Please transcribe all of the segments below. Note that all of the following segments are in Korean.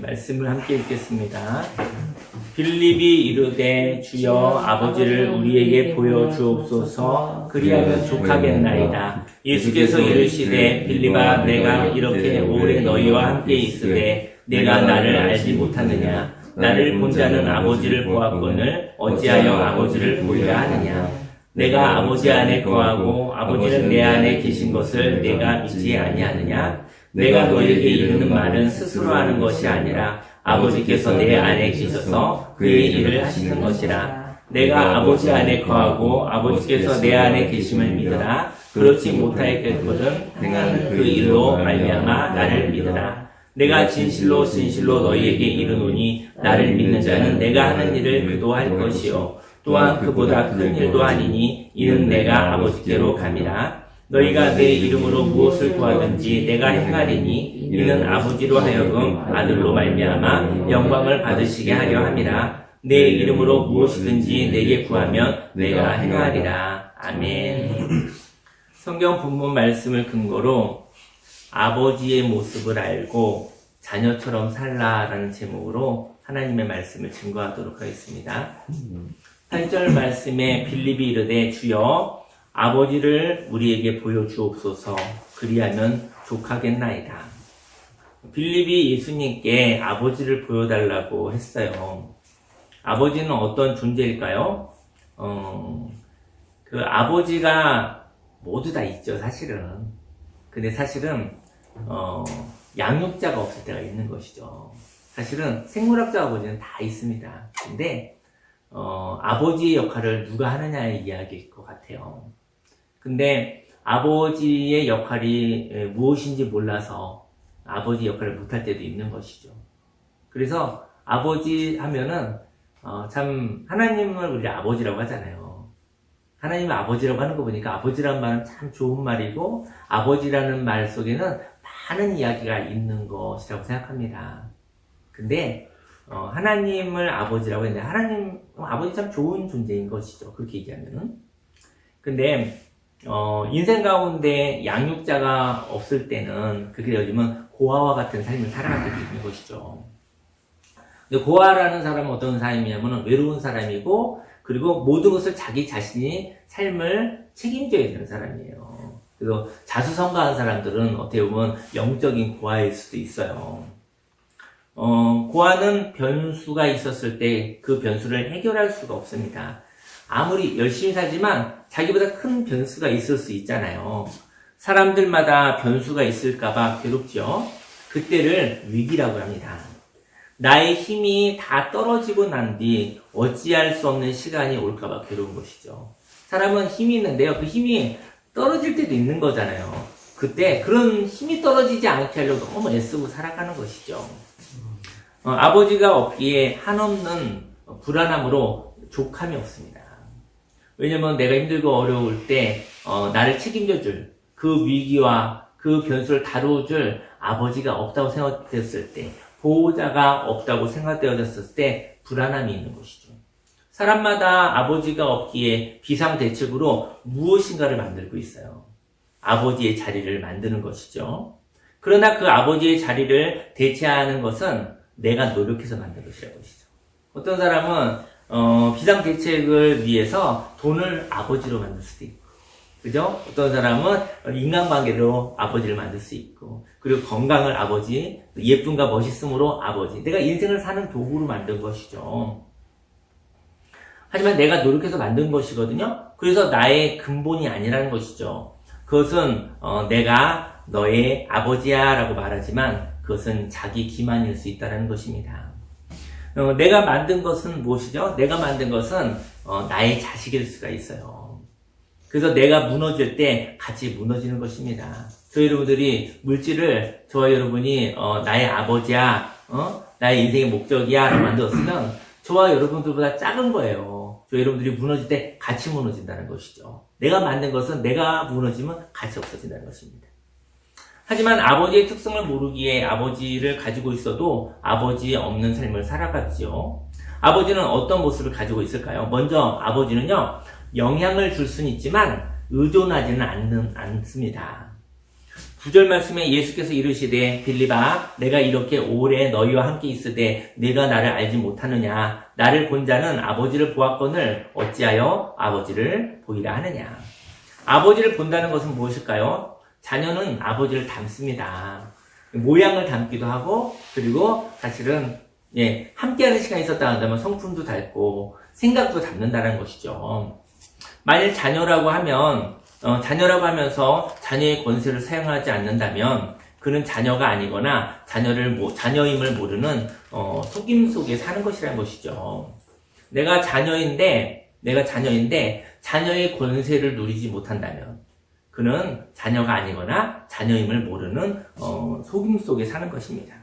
말씀을 함께 읽겠습니다. 빌립이 이르되 주여 아버지를 우리에게 보여주옵소서 그리하면 족하겠나이다. 예수께서 이르시되 빌립아 내가 이렇게 오래 너희와 함께 있으되 내가 나를 알지 못하느냐. 나를 본 자는 아버지를 보았거늘 어찌하여 아버지를 보리라 하느냐. 내가 아버지 안에 거하고 아버지는 내 안에 계신 것을 내가 믿지 아니하느냐. 내가 너희에게 이르는 말은 스스로 하는 것이 아니라 아버지께서 내 안에 계셔서 그의 일을 하시는 것이라. 내가 아버지 안에 거하고 아버지께서 내 안에 계심을 믿으라. 그렇지 못하였거든 행하는 그 일로 말미암아 나를 믿으라. 내가 진실로 진실로 너희에게 이르노니 나를 믿는 자는 내가 하는 일을 그도 할 것이요 또한 그보다 큰 일도 아니니 이는 내가 아버지께로 감이라. 너희가 내 이름으로 무엇을 구하든지 내가 행하리니 이는 아버지로 하여금 아들로 말미암아 영광을 받으시게 하려 함이라. 내 이름으로 무엇이든지 내게 구하면 내가 행하리라. 아멘. 성경 본문 말씀을 근거로 아버지의 모습을 알고 자녀처럼 살라라는 제목으로 하나님의 말씀을 증거하도록 하겠습니다. 8절 말씀에 빌립이 이르되 주여 아버지를 우리에게 보여주옵소서 그리하면 족하겠나이다. 빌립이 예수님께 아버지를 보여달라고 했어요. 아버지는 어떤 존재일까요? 그 아버지가 모두 다 있죠, 사실은. 근데 사실은 양육자가 없을 때가 있는 것이죠. 사실은 생물학적 아버지는 다 있습니다. 근데 아버지의 역할을 누가 하느냐의 이야기일 것 같아요. 근데 아버지의 역할이 무엇인지 몰라서 아버지 역할을 못할 때도 있는 것이죠. 그래서 아버지 하면은 참 하나님을 우리 아버지라고 하잖아요. 하나님을 아버지라고 하는 거 보니까 아버지라는 말은 참 좋은 말이고 아버지라는 말 속에는 많은 이야기가 있는 것이라고 생각합니다. 근데 하나님을 아버지라고 했는데 하나님 아버지 참 좋은 존재인 것이죠. 그렇게 얘기하면은. 근데 인생 가운데 양육자가 없을 때는 그게 요즘은 고아와 같은 삶을 살아갈 때도 있는 것이죠. 근데 고아라는 사람은 어떤 사람이냐면 외로운 사람이고 그리고 모든 것을 자기 자신이 삶을 책임져야 되는 사람이에요. 그래서 자수성가한 사람들은 어떻게 보면 영적인 고아일 수도 있어요. 고아는 변수가 있었을 때 그 변수를 해결할 수가 없습니다. 아무리 열심히 살지만 자기보다 큰 변수가 있을 수 있잖아요. 사람들마다 변수가 있을까봐 괴롭죠. 그때를 위기라고 합니다. 나의 힘이 다 떨어지고 난 뒤 어찌할 수 없는 시간이 올까봐 괴로운 것이죠. 사람은 힘이 있는데요. 그 힘이 떨어질 때도 있는 거잖아요. 그때 그런 힘이 떨어지지 않게 하려고 너무 애쓰고 살아가는 것이죠. 아버지가 없기에 한없는 불안함으로 족함이 없습니다. 왜냐면 내가 힘들고 어려울 때 나를 책임져줄 그 위기와 그 변수를 다뤄줄 아버지가 없다고 생각됐을 때 보호자가 없다고 생각되어졌을 때 불안함이 있는 것이죠. 사람마다 아버지가 없기에 비상대책으로 무엇인가를 만들고 있어요. 아버지의 자리를 만드는 것이죠. 그러나 그 아버지의 자리를 대체하는 것은 내가 노력해서 만든 것이라는 것이죠. 어떤 사람은 비상대책을 위해서 돈을 아버지로 만들 수도 있고, 그죠? 어떤 사람은 인간관계로 아버지를 만들 수 있고, 그리고 건강을 아버지, 예쁨과 멋있음으로 아버지. 내가 인생을 사는 도구로 만든 것이죠. 하지만 내가 노력해서 만든 것이거든요. 그래서 나의 근본이 아니라는 것이죠. 그것은 내가 너의 아버지야 라고 말하지만 그것은 자기 기만일 수 있다는 것입니다. 내가 만든 것은 무엇이죠? 내가 만든 것은 나의 자식일 수가 있어요. 그래서 내가 무너질 때 같이 무너지는 것입니다. 저희 여러분들이 물질을 저와 여러분이 나의 아버지야, 나의 인생의 목적이야 라고 만들었으면 저와 여러분들보다 작은 거예요. 저희 여러분들이 무너질 때 같이 무너진다는 것이죠. 내가 만든 것은 내가 무너지면 같이 없어진다는 것입니다. 하지만 아버지의 특성을 모르기에 아버지를 가지고 있어도 아버지 없는 삶을 살아갔지요. 아버지는 어떤 모습을 가지고 있을까요? 먼저 아버지는요, 영향을 줄 수는 있지만 의존하지는 않습니다. 9절 말씀에 예수께서 이르시되 빌립아 내가 이렇게 오래 너희와 함께 있으되 네가 나를 알지 못하느냐 나를 본 자는 아버지를 보았거늘 어찌하여 아버지를 보이라 하느냐. 아버지를 본다는 것은 무엇일까요? 자녀는 아버지를 닮습니다. 모양을 닮기도 하고 그리고 사실은 함께하는 시간이 있었다 한다면 성품도 닮고 생각도 닮는다는 것이죠. 만일 자녀라고 하면서 자녀의 권세를 사용하지 않는다면 그는 자녀가 아니거나 자녀임을 모르는 속임 속에 사는 것이라는 것이죠. 내가 자녀인데 자녀의 권세를 누리지 못한다면 그는 자녀가 아니거나 자녀임을 모르는 속임 속에 사는 것입니다.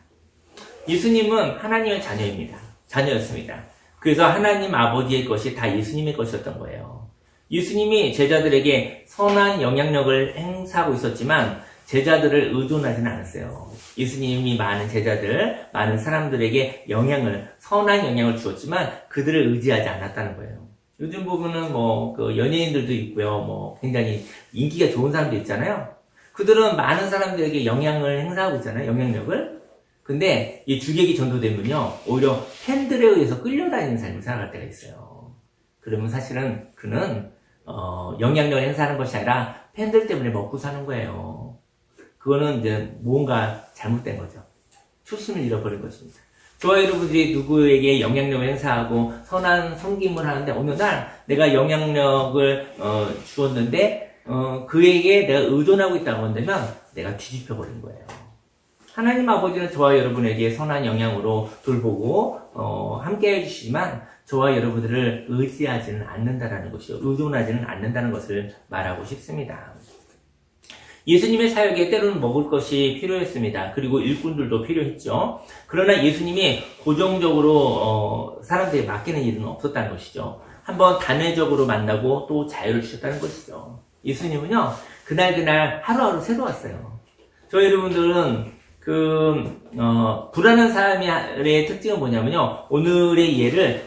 예수님은 하나님의 자녀였습니다. 그래서 하나님 아버지의 것이 다 예수님의 것이었던 거예요. 예수님이 제자들에게 선한 영향력을 행사하고 있었지만 제자들을 의존하지는 않았어요. 예수님이 많은 사람들에게 선한 영향을 주었지만 그들을 의지하지 않았다는 거예요. 요즘 보면은 연예인들도 있고요. 굉장히 인기가 좋은 사람도 있잖아요. 그들은 많은 사람들에게 영향을 행사하고 있잖아요. 영향력을. 근데 이 주객이 전도되면요. 오히려 팬들에 의해서 끌려다니는 삶을 살아갈 때가 있어요. 그러면 사실은 그는 영향력을 행사하는 것이 아니라 팬들 때문에 먹고 사는 거예요. 그거는 이제 뭔가 잘못된 거죠. 초심을 잃어버린 것입니다. 저와 여러분들이 누구에게 영향력을 행사하고 선한 섬김을 하는데 어느 날 내가 영향력을 주었는데 그에게 내가 의존하고 있다고 한다면 내가 뒤집혀버린 거예요. 하나님 아버지는 저와 여러분에게 선한 영향으로 돌보고 함께 해주시지만 저와 여러분들을 의지하지는 않는다라는 것이요. 의존하지는 않는다는 것을 말하고 싶습니다. 예수님의 사역에 때로는 먹을 것이 필요했습니다. 그리고 일꾼들도 필요했죠. 그러나 예수님이 고정적으로 사람들에게 맡기는 일은 없었다는 것이죠. 한번 단회적으로 만나고 또 자유를 주셨다는 것이죠. 예수님은요, 그날 하루하루 새로웠어요. 저희 여러분들은 불안한 삶의 특징은 뭐냐면요, 오늘의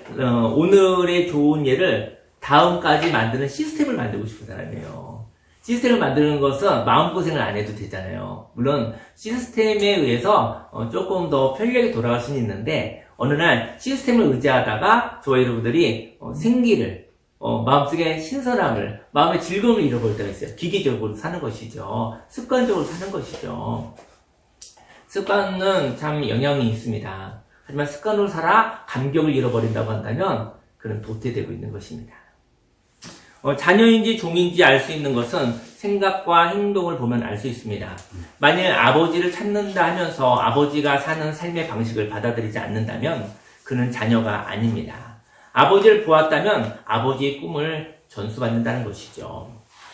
좋은 예를 다음까지 만드는 시스템을 만들고 싶은 사람이에요. 시스템을 만드는 것은 마음고생을 안 해도 되잖아요. 물론 시스템에 의해서 조금 더 편리하게 돌아갈 수는 있는데 어느 날 시스템을 의지하다가 저와 여러분들이 생기를 마음속에 신선함을 마음의 즐거움을 잃어버릴 때가 있어요. 기계적으로 사는 것이죠. 습관적으로 사는 것이죠. 습관은 참 영향이 있습니다. 하지만 습관으로 살아 감격을 잃어버린다고 한다면 그는 도태되고 있는 것입니다. 자녀인지 종인지 알 수 있는 것은 생각과 행동을 보면 알 수 있습니다. 만일 아버지를 찾는다 하면서 아버지가 사는 삶의 방식을 받아들이지 않는다면 그는 자녀가 아닙니다. 아버지를 보았다면 아버지의 꿈을 전수받는다는 것이죠.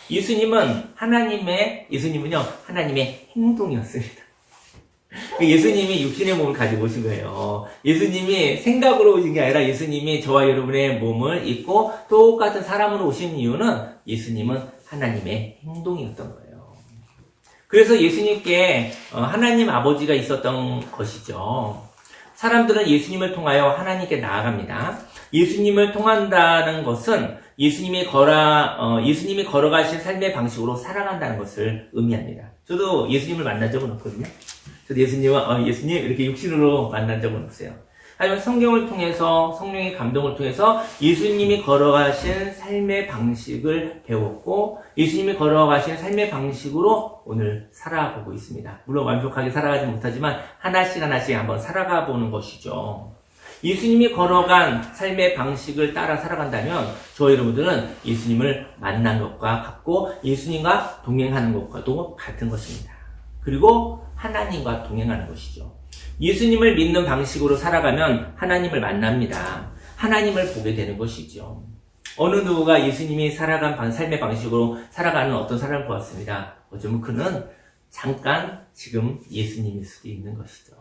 예수님은요, 하나님의 행동이었습니다. 예수님이 육신의 몸을 가지고 오신 거예요. 예수님이 생각으로 오신 게 아니라 예수님이 저와 여러분의 몸을 입고 똑같은 사람으로 오신 이유는 예수님은 하나님의 행동이었던 거예요. 그래서 예수님께 하나님 아버지가 있었던 것이죠. 사람들은 예수님을 통하여 하나님께 나아갑니다. 예수님을 통한다는 것은 예수님이 걸어가신 삶의 방식으로 살아간다는 것을 의미합니다. 저도 예수님을 만난 적은 없거든요. 저도 예수님 이렇게 육신으로 만난 적은 없어요. 하지만 성경을 통해서, 성령의 감동을 통해서 예수님이 걸어가신 삶의 방식을 배웠고, 예수님이 걸어가신 삶의 방식으로 오늘 살아가고 있습니다. 물론 완벽하게 살아가지 못하지만 하나씩 한번 살아가 보는 것이죠. 예수님이 걸어간 삶의 방식을 따라 살아간다면 저와 여러분들은 예수님을 만난 것과 같고 예수님과 동행하는 것과도 같은 것입니다. 그리고 하나님과 동행하는 것이죠. 예수님을 믿는 방식으로 살아가면 하나님을 만납니다. 하나님을 보게 되는 것이죠. 어느 누구가 예수님이 살아간 삶의 방식으로 살아가는 어떤 사람을 보았습니다. 어쩌면 그는 잠깐 지금 예수님일 수도 있는 것이죠.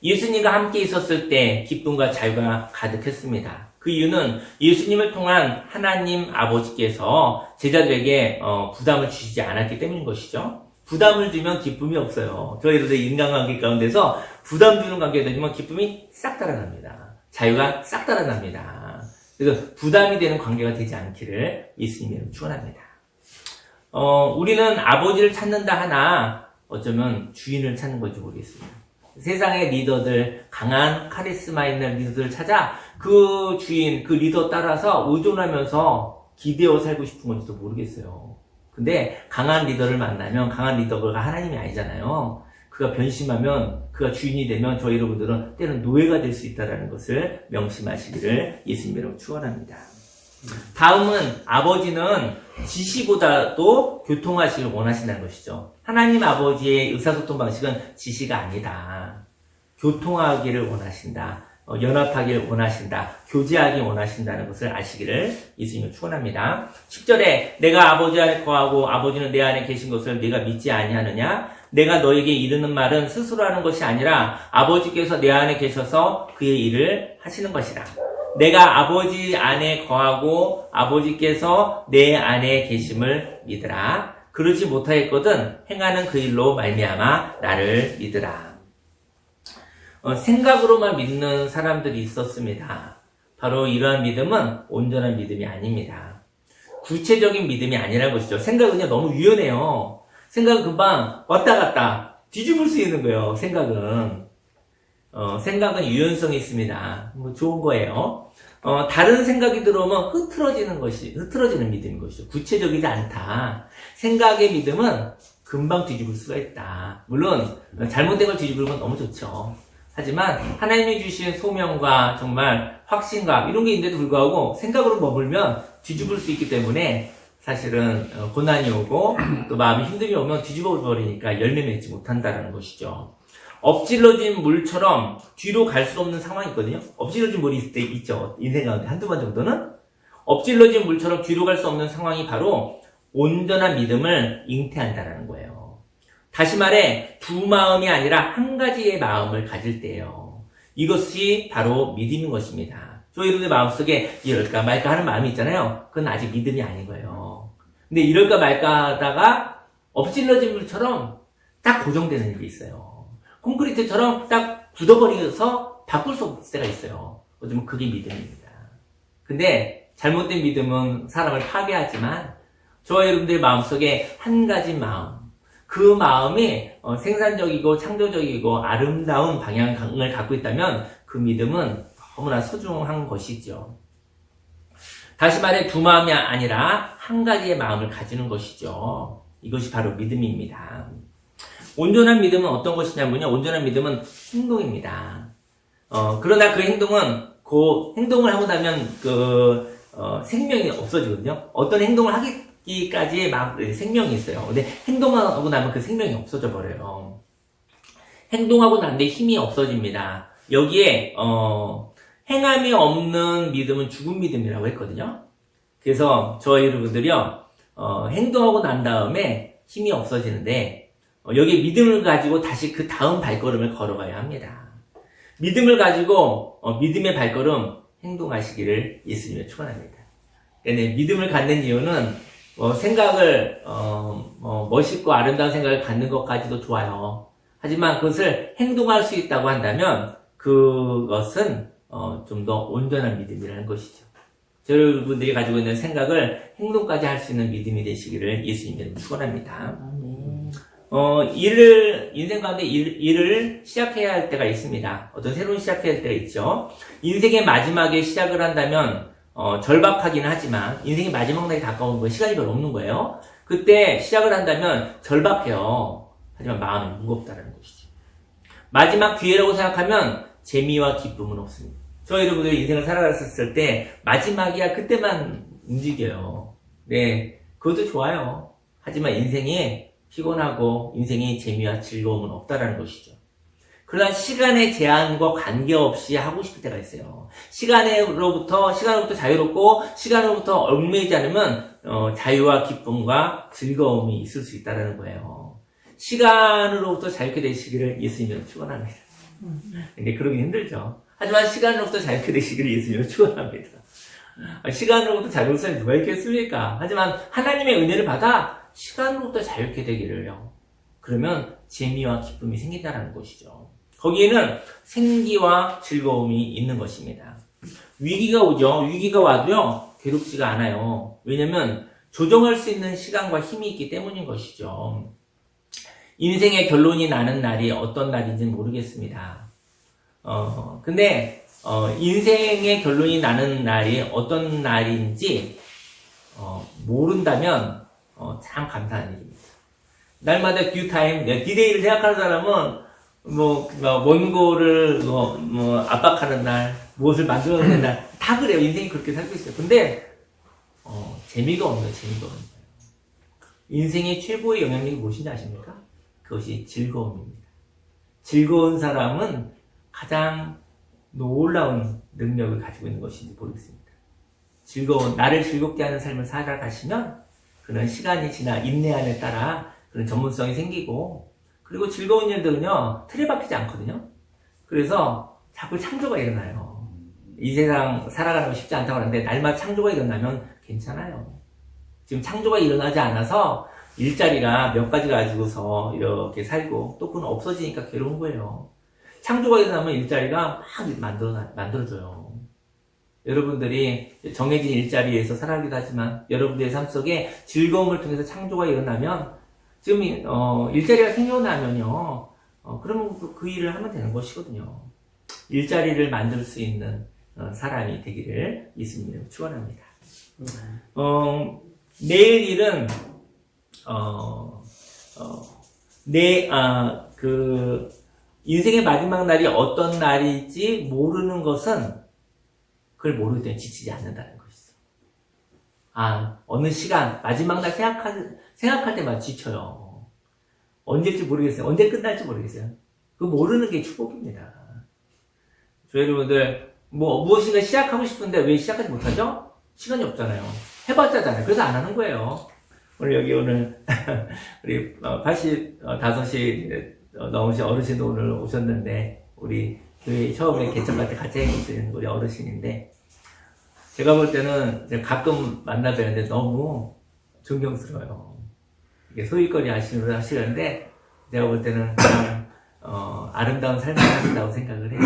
예수님과 함께 있었을 때 기쁨과 자유가 가득했습니다. 그 이유는 예수님을 통한 하나님 아버지께서 제자들에게 부담을 주시지 않았기 때문인 것이죠. 부담을 주면 기쁨이 없어요. 저희들 인간관계 가운데서 부담 주는 관계가 되면 기쁨이 싹 달아납니다. 자유가 싹 달아납니다. 그래서 부담이 되는 관계가 되지 않기를 예수님이 축원합니다. 우리는 아버지를 찾는다 하나 어쩌면 주인을 찾는 건지 모르겠습니다. 세상의 리더들, 강한 카리스마 있는 리더들을 찾아 그 주인, 그 리더 따라서 의존하면서 기대어 살고 싶은 건지도 모르겠어요. 근데 강한 리더를 만나면 강한 리더가 하나님이 아니잖아요. 그가 변심하면, 그가 주인이 되면 저희 여러분들은 때로는 노예가 될 수 있다는 것을 명심하시기를 예수님으로 축원합니다. 다음은 아버지는 지시보다도 교통하시길 원하신다는 것이죠. 하나님 아버지의 의사소통 방식은 지시가 아니다. 교통하기를 원하신다. 연합하기를 원하신다. 교제하기 원하신다는 것을 아시기를 예수님을 축원합니다. 10절에 내가 아버지 안에 거하고 아버지는 내 안에 계신 것을 네가 믿지 아니하느냐? 내가 너에게 이르는 말은 스스로 하는 것이 아니라 아버지께서 내 안에 계셔서 그의 일을 하시는 것이라. 내가 아버지 안에 거하고 아버지께서 내 안에 계심을 믿으라. 그러지 못하였거든 행하는 그 일로 말미암아 나를 믿으라. 생각으로만 믿는 사람들이 있었습니다. 바로 이러한 믿음은 온전한 믿음이 아닙니다. 구체적인 믿음이 아니라는 것이죠. 생각은요 너무 유연해요. 생각은 금방 왔다 갔다 뒤집을 수 있는 거예요. 생각은 유연성이 있습니다. 좋은 거예요. 다른 생각이 들어오면 흐트러지는 믿음인 것이죠. 구체적이지 않다. 생각의 믿음은 금방 뒤집을 수가 있다. 물론 잘못된 걸 뒤집는 건 너무 좋죠. 하지만 하나님이 주신 소명과 정말 확신과 이런 게 있는데도 불구하고 생각으로 머물면 뒤집을 수 있기 때문에 사실은 고난이 오고 또 마음이 힘듦이 오면 뒤집어 버리니까 열매 맺지 못한다는 것이죠. 엎질러진 물처럼 뒤로 갈 수 없는 상황이 있거든요. 엎질러진 물이 있을 때 있죠. 인생 가운데 한두 번 정도는. 엎질러진 물처럼 뒤로 갈 수 없는 상황이 바로 온전한 믿음을 잉태한다는 거예요. 다시 말해 두 마음이 아니라 한 가지의 마음을 가질 때예요. 이것이 바로 믿음인 것입니다. 저희 여러분의 마음속에 이럴까 말까 하는 마음이 있잖아요. 그건 아직 믿음이 아닌 거예요. 근데 이럴까 말까 하다가 엎질러진 물처럼 딱 고정되는 일이 있어요. 콘크리트처럼 딱 굳어버려서 바꿀 수 없을 때가 있어요. 어쩌면 그게 믿음입니다. 근데 잘못된 믿음은 사람을 파괴하지만 저와 여러분들의 마음속에 한 가지 마음, 그 마음이 생산적이고 창조적이고 아름다운 방향을 갖고 있다면 그 믿음은 너무나 소중한 것이죠. 다시 말해 두 마음이 아니라 한 가지의 마음을 가지는 것이죠. 이것이 바로 믿음입니다. 온전한 믿음은 어떤 것이냐면요. 온전한 믿음은 행동입니다. 그러나 그 행동은 행동을 하고 나면 생명이 없어지거든요. 어떤 행동을 하기까지 막 생명이 있어요. 근데 행동하고 나면 그 생명이 없어져 버려요. 행동하고 난 뒤에 힘이 없어집니다. 여기에 행함이 없는 믿음은 죽은 믿음이라고 했거든요. 그래서 저희 여러분들이요 행동하고 난 다음에 힘이 없어지는데 여기 믿음을 가지고 다시 그 다음 발걸음을 걸어가야 합니다. 믿음을 가지고 믿음의 발걸음 행동하시기를 예수님의 축원합니다. 믿음을 갖는 이유는 생각을 멋있고 아름다운 생각을 갖는 것까지도 좋아요. 하지만 그것을 행동할 수 있다고 한다면 그것은 좀 더 온전한 믿음이라는 것이죠. 여러분들이 가지고 있는 생각을 행동까지 할 수 있는 믿음이 되시기를 예수님께서 축원합니다. 인생 가운데 일을 시작해야 할 때가 있습니다. 어떤 새로운 시작해야 할 때가 있죠. 인생의 마지막에 시작을 한다면 절박하긴 하지만 인생의 마지막 날이 가까운 거예요. 시간이 별로 없는 거예요. 그때 시작을 한다면 절박해요. 하지만 마음이 무겁다는 것이죠. 마지막 기회라고 생각하면 재미와 기쁨은 없습니다. 저희 여러분들이 인생을 살아갔을 때 마지막이야 그때만 움직여요. 네, 그것도 좋아요. 하지만 인생이 피곤하고 인생의 재미와 즐거움은 없다라는 것이죠. 그러나 시간의 제한과 관계없이 하고 싶을 때가 있어요. 시간으로부터 자유롭고 시간으로부터 얽매이지 않으면 자유와 기쁨과 즐거움이 있을 수 있다는 거예요. 시간으로부터 자유롭게 되시기를 예수님으로 축원합니다. 근데 그러기 힘들죠. 하지만 시간으로부터 자유롭게 되시기를 예수님으로 축원합니다. 시간으로부터 자유로운 사람이 누가 있겠습니까? 하지만 하나님의 은혜를 받아 시간으로부터 자유롭게 되기를요. 그러면 재미와 기쁨이 생긴다는 것이죠. 거기에는 생기와 즐거움이 있는 것입니다. 위기가 오죠. 위기가 와도요, 괴롭지가 않아요. 왜냐면 조정할 수 있는 시간과 힘이 있기 때문인 것이죠. 인생의 결론이 나는 날이 어떤 날인지는 모르겠습니다. 근데 인생의 결론이 나는 날이 어떤 날인지 모른다면 참 감사한 일입니다. 날마다 듀타임, 디데이를 생각하는 사람은 먼 거를 압박하는 날, 무엇을 만들어내는 날, 다 그래요. 인생이 그렇게 살고 있어요. 근데 재미가 없는 거예요. 인생의 최고의 영향력이 무엇인지 아십니까? 그것이 즐거움입니다. 즐거운 사람은 가장 놀라운 능력을 가지고 있는 것인지 모르겠습니다. 나를 즐겁게 하는 삶을 살아가시면 그는 시간이 지나 인내함에 따라 그런 전문성이 생기고, 그리고 즐거운 일들은요 틀에 박히지 않거든요. 그래서 자꾸 창조가 일어나요. 이 세상 살아가는 거 쉽지 않다고 하는데 날마다 창조가 일어나면 괜찮아요. 지금 창조가 일어나지 않아서 일자리가 몇 가지 가지고서 이렇게 살고 또 그건 없어지니까 괴로운 거예요. 창조가 일어나면 일자리가 막 만들어져요. 여러분들이 정해진 일자리에서 살아가기도 하지만 여러분들의 삶 속에 즐거움을 통해서 창조가 일어나면, 지금 일자리가 생겨나면요 그러면 그 일을 하면 되는 것이거든요. 일자리를 만들 수 있는 사람이 되기를 예수님으로 축원합니다. 내일 일은 인생의 마지막 날이 어떤 날일지 모르는 것은 그걸 모를 때 지치지 않는다는 것이죠. 어느 시간 마지막 날 생각할 때마다 지쳐요. 언제일지 모르겠어요. 언제 끝날지 모르겠어요. 그 모르는 게 축복입니다. 여러분들 무엇인가 시작하고 싶은데 왜 시작하지 못하죠? 시간이 없잖아요. 해봤자잖아요. 그래서 안 하는 거예요. 오늘 우리 85이 넘으신 어르신도 오늘 오셨는데, 우리 교회 처음에 개척할 때 같이 해주신 우리 어르신인데, 제가 볼 때는 가끔 만나 뵈는데 너무 존경스러워요. 이게 소일거리 하시는데 제가 볼 때는 그냥 아름다운 삶을 하신다고 생각을 해요.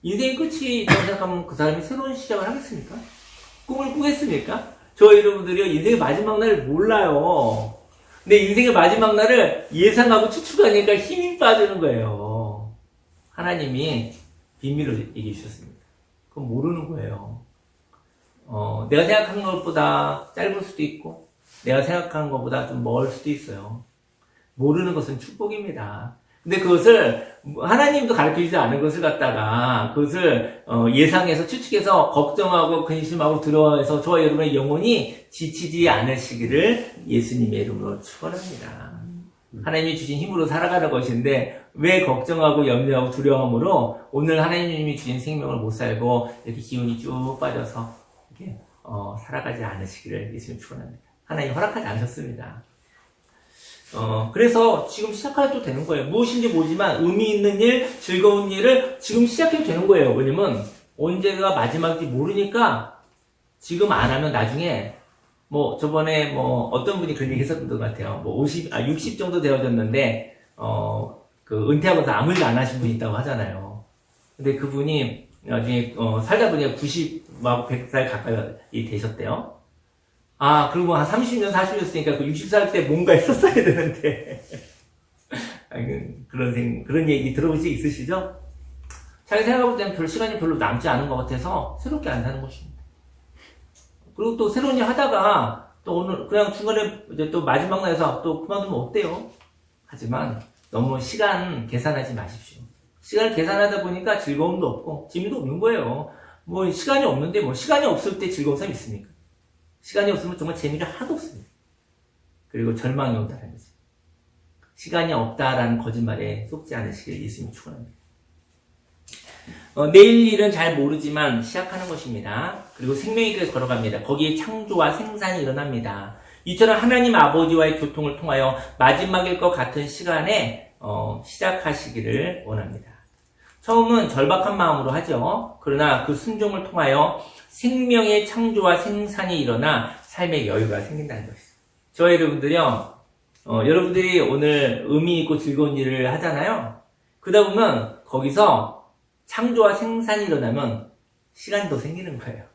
인생의 끝이 있다고 생각하면 그 사람이 새로운 시작을 하겠습니까? 꿈을 꾸겠습니까? 저 여러분들이요, 인생의 마지막 날을 몰라요. 근데 인생의 마지막 날을 예상하고 추측하니까 힘이 빠지는 거예요. 하나님이 비밀로 얘기해 주셨습니다. 그건 모르는 거예요. 내가 생각하는 것보다 짧을 수도 있고, 내가 생각하는 것보다 좀 멀 수도 있어요. 모르는 것은 축복입니다. 근데 그것을 하나님도 가르쳐주지 않은 것을 갖다가 그것을 예상해서 추측해서 걱정하고 근심하고 두려워해서 저와 여러분의 영혼이 지치지 않으시기를 예수님의 이름으로 축원합니다. 하나님이 주신 힘으로 살아가는 것인데 왜 걱정하고 염려하고 두려움으로 오늘 하나님이 주신 생명을 못 살고 이렇게 기운이 쭉 빠져서 이렇게 살아가지 않으시기를 예수님 축원합니다. 하나님 허락하지 않으셨습니다. 그래서 지금 시작해도 되는 거예요. 무엇인지 모르지만 의미 있는 일, 즐거운 일을 지금 시작해도 되는 거예요. 왜냐면 언제가 마지막인지 모르니까 지금 안 하면 나중에 저번에 어떤 분이 그런 얘기 했었던 것 같아요. 60 정도 되어졌는데 은퇴하고서 아무 일도 안 하신 분이 있다고 하잖아요. 근데 그분이 나중에 살다 보니까 90, 100살 가까이 되셨대요. 그리고 한 30년, 40년 했으니까 그 60살 때 뭔가 했었어야 되는데. 그런 얘기 들어본 적 있으시죠? 잘 생각해볼 때는 시간이 별로 남지 않은 것 같아서 새롭게 안 사는 것입니다. 그리고 또 새로운 일 하다가 또 오늘 그냥 중간에 이제 또 마지막 날에서 또 그만두면 어때요? 하지만 너무 시간 계산하지 마십시오. 시간을 계산하다 보니까 즐거움도 없고 재미도 없는 거예요. 시간이 없는데 시간이 없을 때 즐거운 사람이 있습니까? 시간이 없으면 정말 재미가 하나도 없습니다. 그리고 절망이 온다는 거죠. 시간이 없다라는 거짓말에 속지 않으시길 예수님이 축원합니다. 내일 일은 잘 모르지만 시작하는 것입니다. 그리고 생명의 길을 걸어갑니다. 거기에 창조와 생산이 일어납니다. 이처럼 하나님 아버지와의 교통을 통하여 마지막일 것 같은 시간에 시작하시기를 원합니다. 처음은 절박한 마음으로 하죠. 그러나 그 순종을 통하여 생명의 창조와 생산이 일어나 삶의 여유가 생긴다는 것이죠. 저와 여러분들이요, 여러분들이 오늘 의미 있고 즐거운 일을 하잖아요. 그러다 보면 거기서 창조와 생산이 일어나면 시간도 생기는 거예요.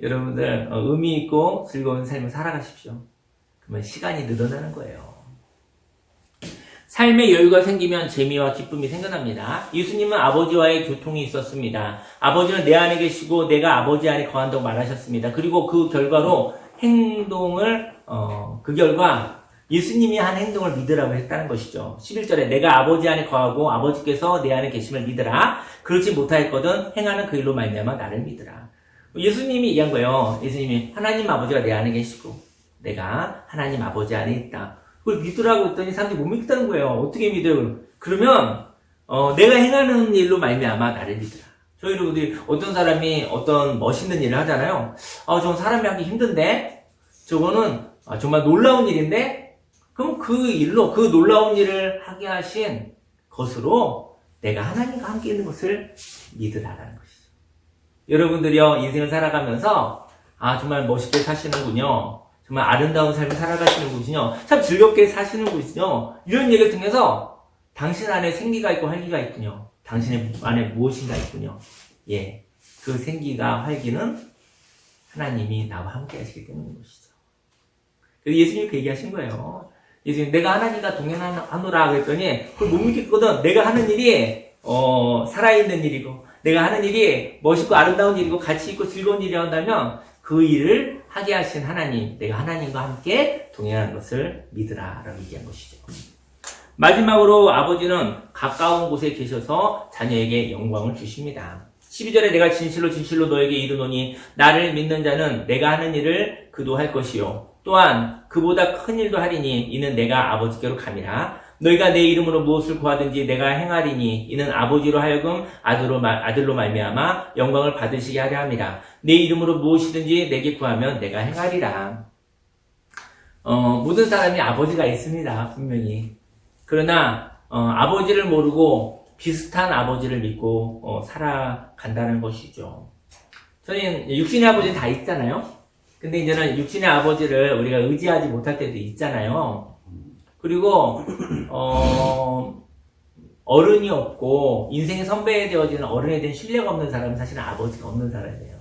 여러분들 의미 있고 즐거운 삶을 살아가십시오. 그러면 시간이 늘어나는 거예요. 삶의 여유가 생기면 재미와 기쁨이 생겨납니다. 예수님은 아버지와의 교통이 있었습니다. 아버지는 내 안에 계시고 내가 아버지 안에 거한다고 말하셨습니다. 그리고 그 결과로 그 결과 예수님이 한 행동을 믿으라고 했다는 것이죠. 11절에 내가 아버지 안에 거하고 아버지께서 내 안에 계심을 믿으라. 그렇지 못하였거든 행하는 그 일로 말미암아 나를 믿으라. 예수님이 얘기한 거예요. 예수님이 하나님 아버지가 내 안에 계시고 내가 하나님 아버지 안에 있다. 그걸 믿으라고 했더니 사람들이 못 믿겠다는 거예요. 어떻게 믿어요? 그러면 내가 행하는 일로 말미암아 나를 믿으라. 저희 여러분들이 어떤 사람이 어떤 멋있는 일을 하잖아요. 저건 사람이 하기 힘든데 저거는 정말 놀라운 일인데 그럼 그 일로 그 놀라운 일을 하게 하신 것으로 내가 하나님과 함께 있는 것을 믿으라라는 것이죠. 여러분들이요 인생을 살아가면서 정말 멋있게 사시는군요. 정말 아름다운 삶을 살아가시는군요. 참 즐겁게 사시는군요. 이런 얘기를 통해서 당신 안에 생기가 있고 활기가 있군요. 당신 안에 무엇인가 있군요. 예, 그 생기가 활기는 하나님이 나와 함께 하시기 때문인 것이죠. 그래서 예수님이 그 얘기하신 거예요. 예수님, 내가 하나님과 동행하노라 그랬더니 그걸 못 믿겠거든. 내가 하는 일이 살아있는 일이고 내가 하는 일이 멋있고 아름다운 일이고 가치 있고 즐거운 일이 한다면 그 일을 하게 하신 하나님, 내가 하나님과 함께 동행하는 것을 믿으라라고 얘기한 것이죠. 마지막으로 아버지는 가까운 곳에 계셔서 자녀에게 영광을 주십니다. 12절에 내가 진실로 진실로 너에게 이르노니 나를 믿는 자는 내가 하는 일을 그도 할 것이요 또한 그보다 큰 일도 하리니 이는 내가 아버지께로 감이라. 너희가 내 이름으로 무엇을 구하든지 내가 행하리니 이는 아버지로 하여금 아들로 말미암아 영광을 받으시게 하려 함이라. 내 이름으로 무엇이든지 내게 구하면 내가 행하리라. 모든 사람이 아버지가 있습니다. 분명히. 그러나 아버지를 모르고 비슷한 아버지를 믿고 살아간다는 것이죠. 저는 육신의 아버지는 다 있잖아요. 근데 이제는 육신의 아버지를 우리가 의지하지 못할 때도 있잖아요. 그리고 어른이 없고 인생의 선배에 되어지는 어른에 대한 신뢰가 없는 사람은 사실은 아버지가 없는 사람이에요.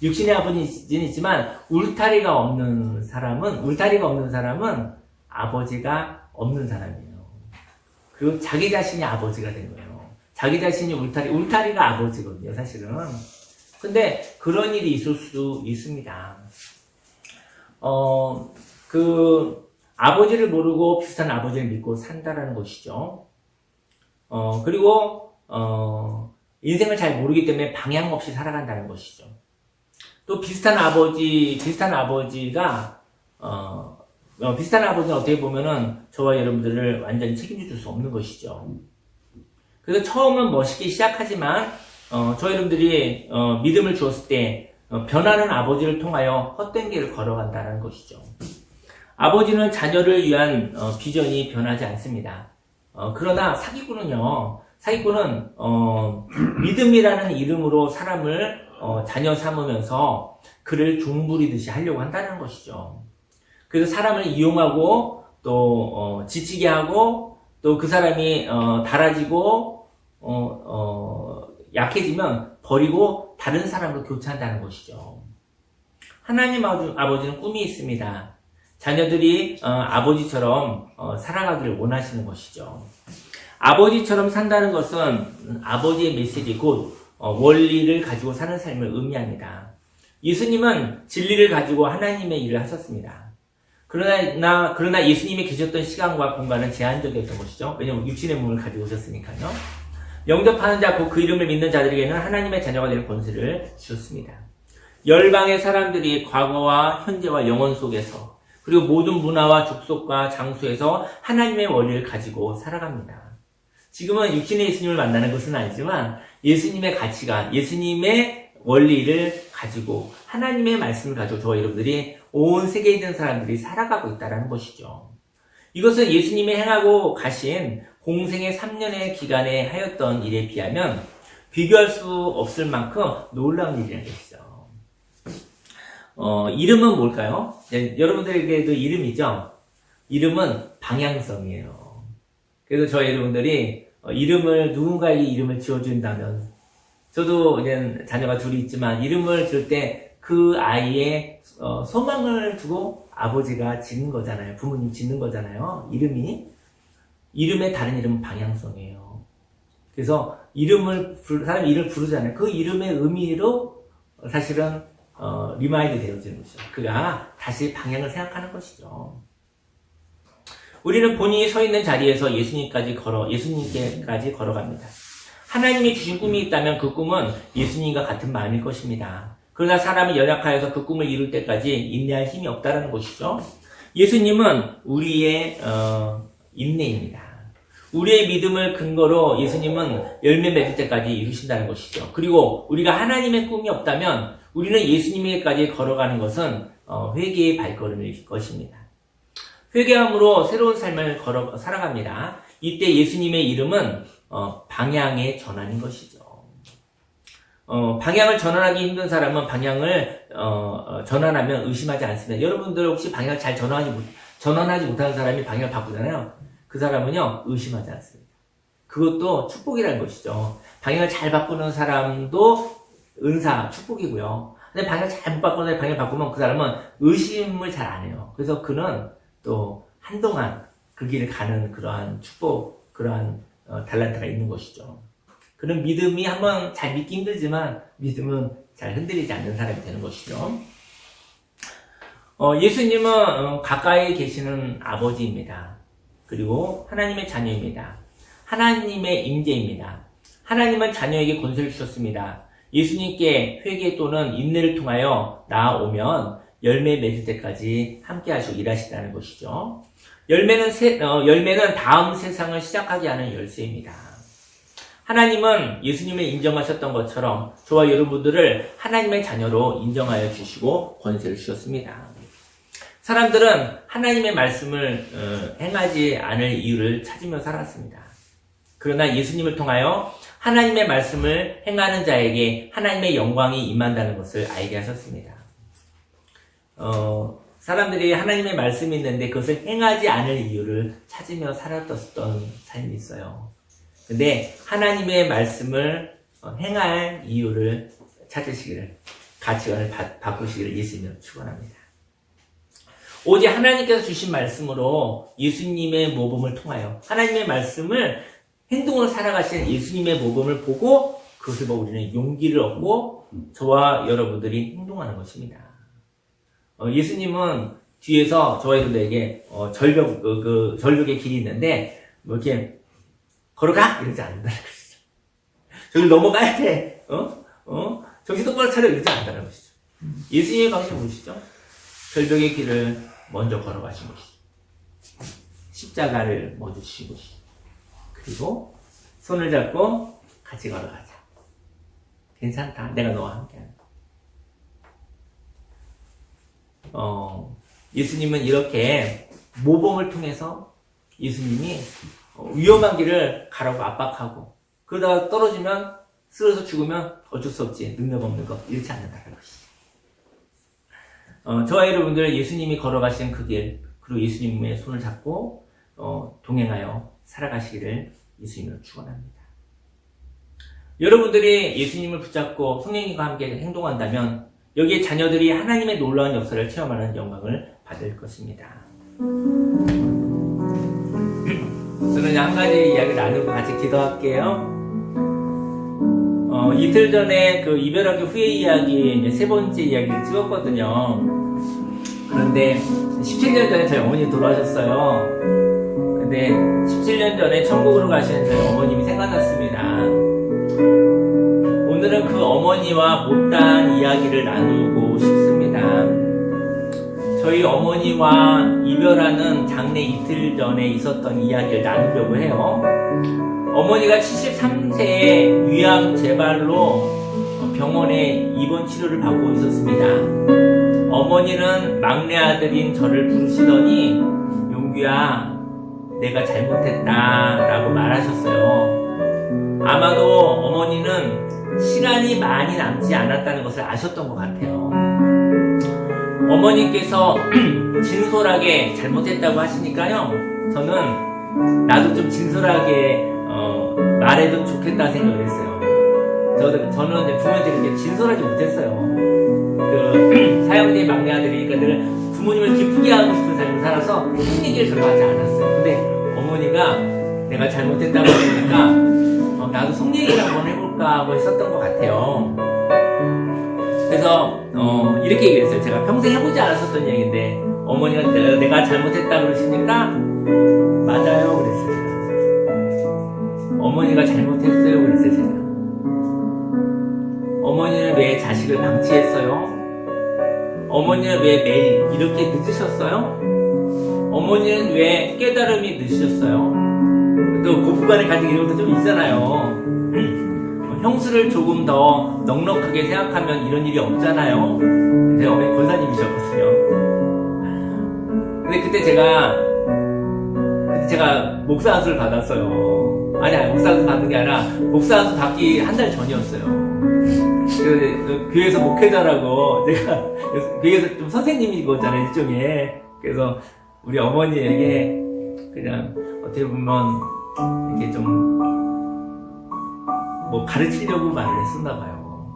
육신의 아버지는 있지만 울타리가 없는 사람은 아버지가 없는 사람이에요. 그리고 자기 자신이 아버지가 된 거예요. 자기 자신이 울타리가 아버지거든요, 사실은. 근데 그런 일이 있을 수 있습니다. 아버지를 모르고 비슷한 아버지를 믿고 산다라는 것이죠. 그리고 인생을 잘 모르기 때문에 방향 없이 살아간다는 것이죠. 또 비슷한 아버지는 어떻게 보면은 저와 여러분들을 완전히 책임져 줄 수 없는 것이죠. 그래서 처음은 멋있게 시작하지만 저와 여러분들이 믿음을 주었을 때 변하는 아버지를 통하여 헛된 길을 걸어간다는 것이죠. 아버지는 자녀를 위한 비전이 변하지 않습니다. 그러나 사기꾼은 믿음이라는 이름으로 사람을 자녀 삼으면서 그를 종부리듯이 하려고 한다는 것이죠. 그래서 사람을 이용하고 또 지치게 하고 또 그 사람이 달아지고 약해지면 버리고 다른 사람으로 교체한다는 것이죠. 하나님 아버지는 꿈이 있습니다. 자녀들이 아버지처럼 살아가기를 원하시는 것이죠. 아버지처럼 산다는 것은 아버지의 메시지 곧 원리를 가지고 사는 삶을 의미합니다. 예수님은 진리를 가지고 하나님의 일을 하셨습니다. 그러나 예수님이 계셨던 시간과 공간은 제한적이었던 것이죠. 왜냐하면 육신의 몸을 가지고 오셨으니까요. 영접하는 자, 곧 그 이름을 믿는 자들에게는 하나님의 자녀가 되는 권세를 주셨습니다. 열방의 사람들이 과거와 현재와 영원 속에서 그리고 모든 문화와 족속과 장소에서 하나님의 원리를 가지고 살아갑니다. 지금은 육신의 예수님을 만나는 것은 아니지만 예수님의 가치관, 예수님의 원리를 가지고 하나님의 말씀을 가지고 저와 여러분들이 온 세계에 있는 사람들이 살아가고 있다는 것이죠. 이것은 예수님이 행하고 가신 공생의 3년의 기간에 하였던 일에 비하면 비교할 수 없을 만큼 놀라운 일이라는 것이죠. 이름은 뭘까요? 네, 여러분들에게도 이름이죠? 이름은 방향성이에요. 그래서 저희 여러분들이 누군가에게 이름을 지어준다면, 저도 이제 자녀가 둘이 있지만 이름을 지을 때 그 아이의 소망을 두고 아버지가 짓는 거잖아요. 부모님 짓는 거잖아요. 이름의 다른 이름은 방향성이에요. 그래서 사람 이름을 부르잖아요. 그 이름의 의미로 사실은 리마인드 되어지는 것이죠. 그가 다시 방향을 생각하는 것이죠. 우리는 본인이 서 있는 자리에서 예수님께까지 걸어갑니다. 하나님이 주신 꿈이 있다면 그 꿈은 예수님과 같은 마음일 것입니다. 그러나 사람이 연약하여서 그 꿈을 이룰 때까지 인내할 힘이 없다는 것이죠. 예수님은 우리의 인내입니다. 우리의 믿음을 근거로 예수님은 열매 맺을 때까지 이루신다는 것이죠. 그리고 우리가 하나님의 꿈이 없다면 우리는 예수님에게까지 걸어가는 것은 회개의 발걸음일 것입니다. 회개함으로 새로운 삶을 살아갑니다. 이때 예수님의 이름은 방향의 전환인 것이죠. 방향을 전환하기 힘든 사람은 방향을 전환하면 의심하지 않습니다. 여러분들 혹시 방향을 잘 전환하지 못하는 사람이 방향을 바꾸잖아요. 그 사람은요, 의심하지 않습니다. 그것도 축복이라는 것이죠. 방향을 잘 바꾸는 사람도 축복이고요. 근데 방향을 잘 못 바꾸는 방향을 바꾸면 그 사람은 의심을 잘 안 해요. 그래서 그는 또 한동안 그 길을 가는 그러한 축복, 그러한 달란트가 있는 것이죠. 그는 믿음이 한번 잘 믿기 힘들지만 믿음은 잘 흔들리지 않는 사람이 되는 것이죠. 예수님은 가까이 계시는 아버지입니다. 그리고 하나님의 자녀입니다. 하나님의 임재입니다. 하나님은 자녀에게 권세를 주셨습니다. 예수님께 회개 또는 인내를 통하여 나아오면 열매 맺을 때까지 함께 하시고 일하시다는 것이죠. 열매는 다음 세상을 시작하게 하는 열쇠입니다. 하나님은 예수님을 인정하셨던 것처럼 저와 여러분들을 하나님의 자녀로 인정하여 주시고 권세를 주셨습니다. 사람들은 하나님의 말씀을 행하지 않을 이유를 찾으며 살았습니다. 그러나 예수님을 통하여 하나님의 말씀을 행하는 자에게 하나님의 영광이 임한다는 것을 알게 하셨습니다. 사람들이 하나님의 말씀이 있는데 그것을 행하지 않을 이유를 찾으며 살았던 삶이 있어요. 근데 하나님의 말씀을 행할 이유를 찾으시기를, 가치관을 바꾸시기를 예수님으로 축원합니다. 오직 하나님께서 주신 말씀으로 예수님의 모범을 통하여 하나님의 말씀을 행동으로 살아가시는 예수님의 모범을 보고 그것을 보고 우리는 용기를 얻고 저와 여러분들이 행동하는 것입니다. 예수님은 뒤에서 저와 여러분들에게 절벽의 길이 있는데 뭐 이렇게 걸어가? 이러지 않는다는 것이죠. 저길 넘어가야 돼. 정신 똑바로 차려 이러지 않는다는 것이죠. 예수님의 방식은 무엇이죠? 절벽의 길을 먼저 걸어가신 것이죠. 십자가를 먼저 주신 것이죠. 그리고 손을 잡고 같이 걸어가자. 괜찮다. 내가 너와 함께한다. 예수님은 이렇게 모범을 통해서 예수님이 위험한 길을 가라고 압박하고 그러다가 떨어지면 쓰러져 죽으면 어쩔 수 없지. 능력 없는 것. 이렇지 않는다는 것이죠. 저와 여러분들 예수님이 걸어가신 그 길, 그리고 예수님의 손을 잡고 동행하여 살아가시기를 예수님으로 축원합니다. 여러분들이 예수님을 붙잡고 성령님과 함께 행동한다면 여기에 자녀들이 하나님의 놀라운 역사를 체험하는 영광을 받을 것입니다. 저는 한 가지 이야기를 나누고 같이 기도할게요. 이틀 전에 그 이별하기 후의 이야기 세 번째 이야기를 찍었거든요. 그런데 17년 전에 저희 어머니 돌아가셨어요. 근데 17년 전에 천국으로 가신 저희 어머님이 생각났습니다. 오늘은 그 어머니와 못다한 이야기를 나누고 싶습니다. 저희 어머니와 이별하는 장례 이틀 전에 있었던 이야기를 나누려고 해요. 어머니가 73세에 위암 재발로 병원에 입원 치료를 받고 있었습니다. 어머니는 막내 아들인 저를 부르시더니 용규야, 내가 잘못했다 라고 말하셨어요. 아마도 어머니는 시간이 많이 남지 않았다는 것을 아셨던 것 같아요. 어머니께서 진솔하게 잘못했다고 하시니까요, 저는 나도 좀 진솔하게 말해도 좋겠다 생각을 했어요. 저는 이제 부모님들에게 진솔하지 못했어요. 사형제 막내 아들이니까 늘 부모님을 기쁘게 하고 싶은 삶을 살아서 속 얘기를 별로 하지 않았어요. 근데 어머니가 내가 잘못했다고 하니까 나도 속 얘기를 한번 해볼까 하고 했었던 것 같아요. 그래서 이렇게 얘기했어요. 제가 평생 해보지 않았었던 얘기인데 어머니가 내가 잘못했다 그러시니까 맞아요 그랬어요. 어머니가 잘못했어요 그랬어요. 제가 어머니는 왜 자식을 방치했어요? 어머니는 왜 매일 이렇게 늦으셨어요? 어머니는 왜 깨달음이 늦으셨어요? 또 고부간의 갈등 이런 것도 좀 있잖아요. 형수를 조금 더 넉넉하게 생각하면 이런 일이 없잖아요. 제 어머니 권사님이셨거든요. 근데 그때 제가 목사 안수를 받았어요. 아니 목사 안수 받은 게 아니라 목사 안수 받기 한 달 전이었어요. 그 교회에서 목회자라고 제가 교회에서 좀 선생님이거든요 일종의. 그래서 우리 어머니에게 그냥 어떻게 보면 이렇게 좀 뭐 가르치려고 말을 했었나 봐요.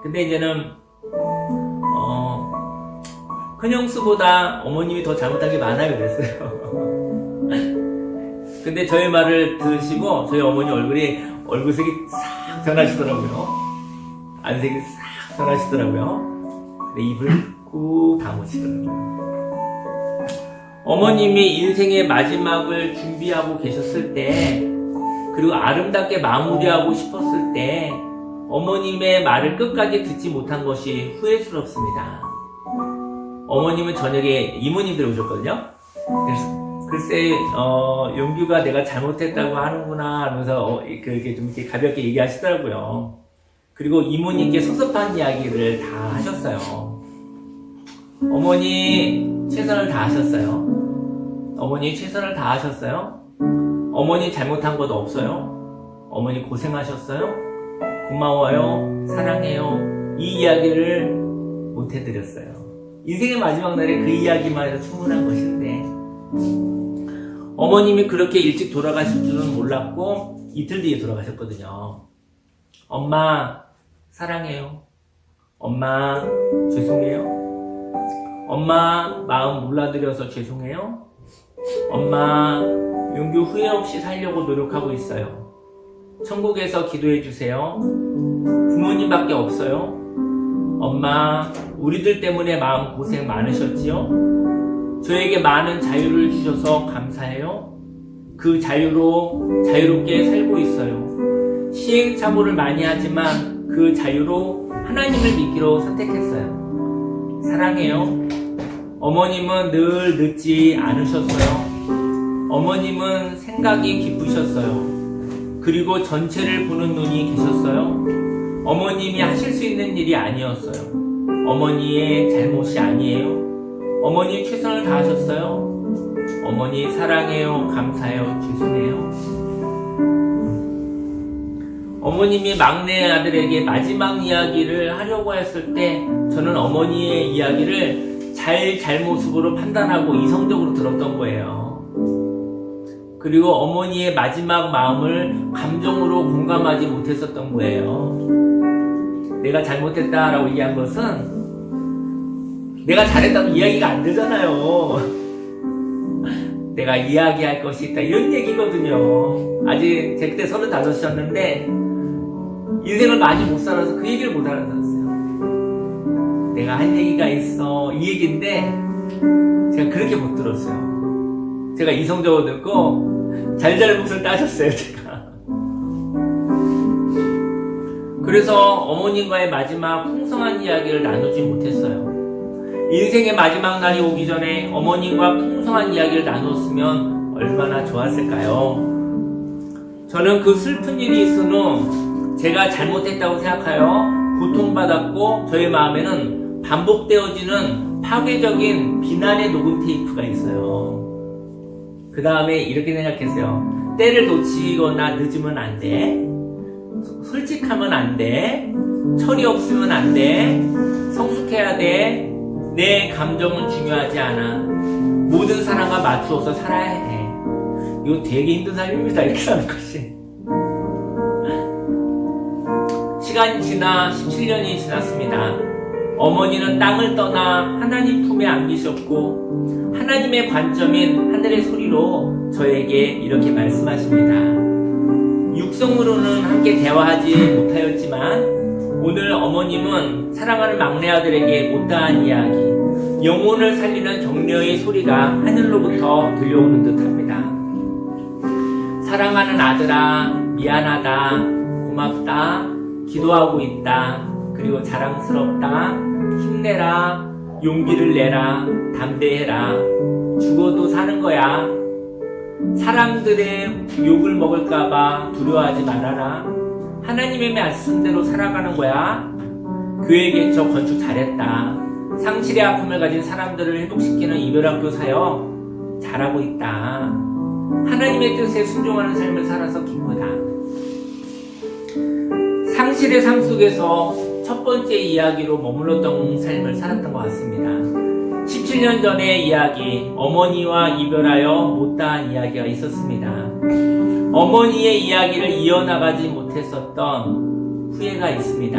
근데 이제는 큰형수보다 어머님이 더 잘못한 게 많아요 그랬어요. 근데 저희 말을 들으시고 저희 어머니 얼굴색이 싹 변하시더라고요. 안색이 싹 변하시더라고요. 근데 입을 꾹 다무시더라고요. 어머님이 인생의 마지막을 준비하고 계셨을 때, 그리고 아름답게 마무리하고 싶었을 때 어머님의 말을 끝까지 듣지 못한 것이 후회스럽습니다. 어머님은 저녁에 이모님들 오셨거든요. 그래서 글쎄 용규가 내가 잘못했다고 하는구나 하면서 그렇게 좀 이렇게 가볍게 얘기하시더라고요. 그리고 이모님께 섭섭한 이야기를 다 하셨어요. 어머니 최선을 다하셨어요. 어머니 최선을 다하셨어요. 어머니 잘못한 것도 없어요. 어머니 고생하셨어요. 고마워요. 사랑해요. 이 이야기를 못 해드렸어요. 인생의 마지막 날에 그 이야기만 해도 충분한 것인데 어머님이 그렇게 일찍 돌아가실 줄은 몰랐고 이틀 뒤에 돌아가셨거든요. 엄마 사랑해요. 엄마 죄송해요. 엄마 마음 몰라드려서 죄송해요. 엄마 용규 후회 없이 살려고 노력하고 있어요. 천국에서 기도해 주세요. 부모님밖에 없어요. 엄마 우리들 때문에 마음 고생 많으셨지요? 저에게 많은 자유를 주셔서 감사해요. 그 자유로 자유롭게 살고 있어요. 시행착오를 많이 하지만 그 자유로 하나님을 믿기로 선택했어요. 사랑해요. 어머님은 늘 늦지 않으셨어요. 어머님은 생각이 깊으셨어요. 그리고 전체를 보는 눈이 계셨어요. 어머님이 하실 수 있는 일이 아니었어요. 어머니의 잘못이 아니에요. 어머니 최선을 다하셨어요. 어머니 사랑해요. 감사해요. 죄송해요. 어머님이 막내 아들에게 마지막 이야기를 하려고 했을 때 저는 어머니의 이야기를 잘못으로 판단하고 이성적으로 들었던 거예요. 그리고 어머니의 마지막 마음을 감정으로 공감하지 못했었던 거예요. 내가 잘못했다라고 얘기한 것은 내가 잘했다고 이야기가 안 되잖아요. 내가 이야기할 것이 있다 이런 얘기거든요. 아직 제 그때 35이었는데 인생을 많이 못 살아서 그 얘기를 못 알아들었어요. 내가 할 얘기가 있어 이 얘기인데 제가 그렇게 못 들었어요. 제가 이성적으로 듣고 잘잘못을 따졌어요 제가. 그래서 어머님과의 마지막 풍성한 이야기를 나누지 못했어요. 인생의 마지막 날이 오기 전에 어머님과 풍성한 이야기를 나눴으면 얼마나 좋았을까요? 저는 그 슬픈 일이 있은 후 제가 잘못했다고 생각하여 고통받았고 저의 마음에는 반복되어지는 파괴적인 비난의 녹음 테이프가 있어요. 그 다음에 이렇게 생각했어요. 때를 놓치거나 늦으면 안 돼. 솔직하면 안 돼. 철이 없으면 안 돼. 성숙해야 돼. 내 감정은 중요하지 않아. 모든 사람과 맞추어서 살아야 해. 이거 되게 힘든 삶입니다. 이렇게 사는 것이. 시간이 지나 17년이 지났습니다. 어머니는 땅을 떠나 하나님 품에 안기셨고 하나님의 관점인 하늘의 소리로 저에게 이렇게 말씀하십니다. 육성으로는 함께 대화하지 못하였지만 오늘 어머님은 사랑하는 막내 아들에게 못다한 이야기, 영혼을 살리는 격려의 소리가 하늘로부터 들려오는 듯합니다. 사랑하는 아들아, 미안하다, 고맙다, 기도하고 있다, 그리고 자랑스럽다, 힘내라, 용기를 내라, 담대해라, 죽어도 사는 거야. 사람들의 욕을 먹을까봐 두려워하지 말아라. 하나님의 말씀대로 살아가는 거야. 교회 개척 건축 잘했다. 상실의 아픔을 가진 사람들을 회복시키는 이별학교 사역 잘하고 있다. 하나님의 뜻에 순종하는 삶을 살아서 기쁘다. 상실의 삶 속에서 첫 번째 이야기로 머물렀던 삶을 살았던 것 같습니다. 17년 전의 이야기, 어머니와 이별하여 못다한 이야기가 있었습니다. 어머니의 이야기를 이어나가지 못했었던 후회가 있습니다.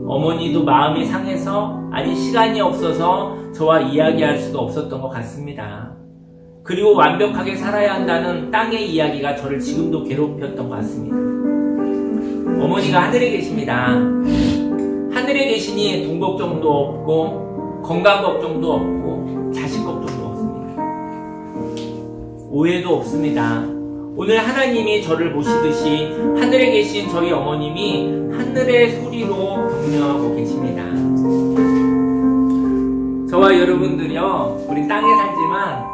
어머니도 마음이 상해서, 아니 시간이 없어서 저와 이야기할 수가 없었던 것 같습니다. 그리고 완벽하게 살아야 한다는 땅의 이야기가 저를 지금도 괴롭혔던 것 같습니다. 어머니가 하늘에 계십니다. 하늘에 계시니 돈 걱정도 없고 건강 걱정도 없고 자식 걱정도 없습니다. 오해도 없습니다. 오늘 하나님이 저를 보시듯이 하늘에 계신 저희 어머님이 하늘의 소리로 격려하고 계십니다. 저와 여러분들이요, 우리 땅에 살지만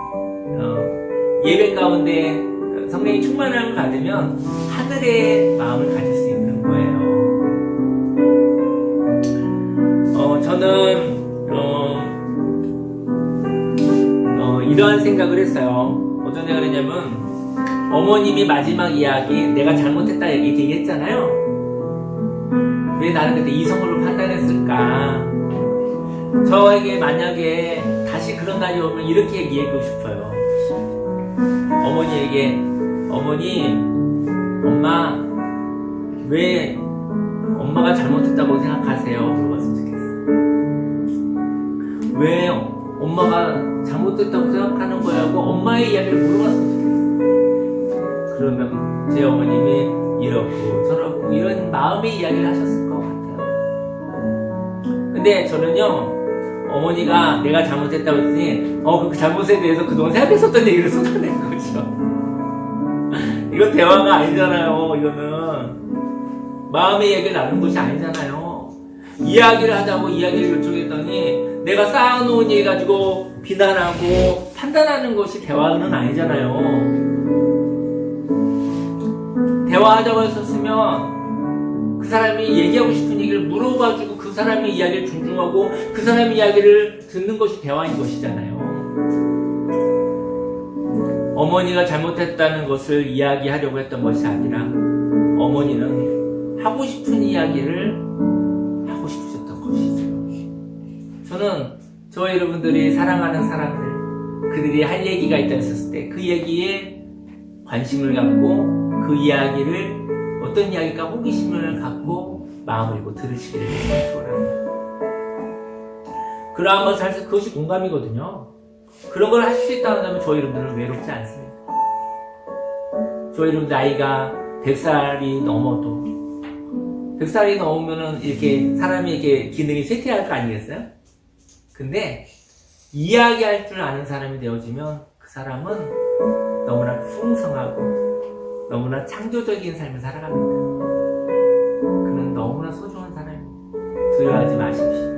예배 가운데 성령의 충만함을 받으면 하늘의 마음을 가질 수 있는 거예요. 저는 이러한 생각을 했어요. 어떤 생각을 했냐면, 어머님이 마지막 이야기, 내가 잘못했다 얘기했잖아요. 왜 나는 그때 이성으로 판단했을까? 저에게 만약에 다시 그런 날이 오면 이렇게 얘기하고 싶어요. 어머니에게, 어머니, 엄마, 왜 엄마가 잘못했다고 생각하세요? 물어봤으면 좋겠어요. 왜 엄마가 잘못됐다고 생각하는 거냐고 엄마의 이야기를 물어봤으면 좋겠어요. 그러면 제 어머님이 이렇고 저렇고 이런 마음의 이야기를 하셨을 것 같아요. 근데 저는요, 어머니가 내가 잘못했다고 했더니 그 잘못에 대해서 그동안 생각했었던 얘기를 쏟아낸 거죠. 이건 대화가 아니잖아요. 이거는 마음의 이야기를 나누는 것이 아니잖아요. 이야기를 하자고 이야기를 요청했더니 내가 쌓아놓은 얘기 가지고 비난하고 판단하는 것이 대화는 아니잖아요. 대화하자고 했었으면 그 사람이 얘기하고 싶은 얘기를 물어가지고 그 사람의 이야기를 존중하고 그 사람의 이야기를 듣는 것이 대화인 것이잖아요. 어머니가 잘못했다는 것을 이야기하려고 했던 것이 아니라 어머니는 하고 싶은 이야기를 하고 싶으셨던 것이죠. 저는 저와 여러분들이 사랑하는 사람들, 그들이 할 얘기가 있다 했었을 때 그 얘기에 관심을 갖고 그 이야기를 어떤 이야기일까 호기심을 갖고 마음을 열고 들으시기를 소원합니다. 그러한 것을 할 수, 그것이 공감이거든요. 그런 걸 하실 수 있다고 한다면 저희 여러분들은 외롭지 않습니다. 저희 여러분 나이가 100살이 넘어도 100살이 넘으면은 이렇게 사람이 이렇게 기능이 쇠퇴할 거 아니겠어요? 근데 이야기할 줄 아는 사람이 되어지면 그 사람은 너무나 풍성하고 너무나 창조적인 삶을 살아갑니다. 그는 너무나 소중한 사람입니다. 두려워하지 마십시오.